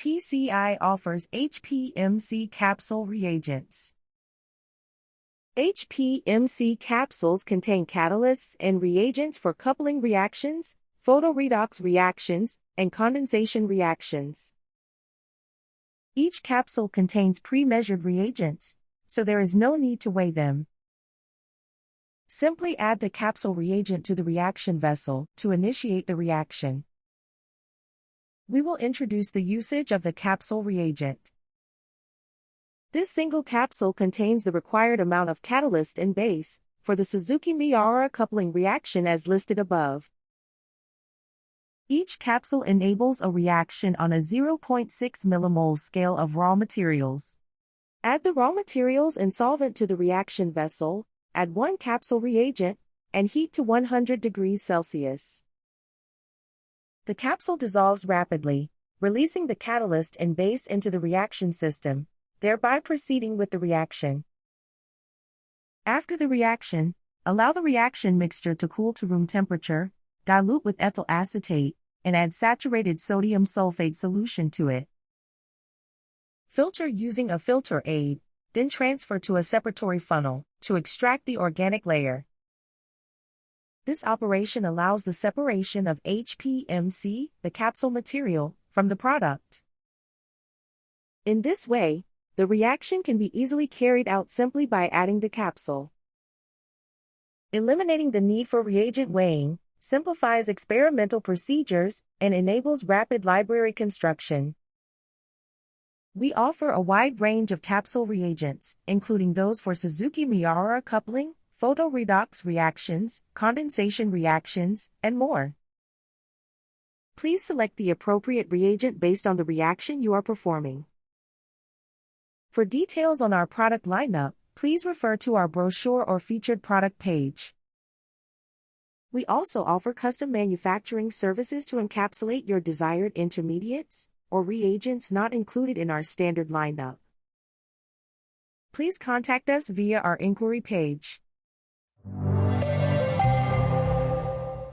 EDCI offers HPMC Capsule Reagents. HPMC capsules contain catalysts and reagents for coupling reactions, photoredox reactions, and condensation reactions. Each capsule contains pre-measured reagents, so there is no need to weigh them. Simply add the capsule reagent to the reaction vessel to initiate the reaction. We will introduce the usage of the capsule reagent. This single capsule contains the required amount of catalyst and base for the Suzuki-Miyaura coupling reaction as listed above. Each capsule enables a reaction on a 0.6 mmol scale of raw materials. Add the raw materials and solvent to the reaction vessel, add 1 capsule reagent, and heat to 100 degrees Celsius. The capsule dissolves rapidly, releasing the catalyst and base into the reaction system, thereby proceeding with the reaction. After the reaction, allow the reaction mixture to cool to room temperature, dilute with ethyl acetate, and add saturated sodium sulfate solution to it. Filter using a filter aid, then transfer to a separatory funnel to extract the organic layer. This operation allows the separation of HPMC, the capsule material, from the product. In this way, the reaction can be easily carried out simply by adding the capsule. Eliminating the need for reagent weighing simplifies experimental procedures and enables rapid library construction. We offer a wide range of capsule reagents, including those for Suzuki-Miyaura coupling, photoredox reactions, condensation reactions, and more. Please select the appropriate reagent based on the reaction you are performing. For details on our product lineup, please refer to our brochure or featured product page. We also offer custom manufacturing services to encapsulate your desired intermediates or reagents not included in our standard lineup. Please contact us via our inquiry page.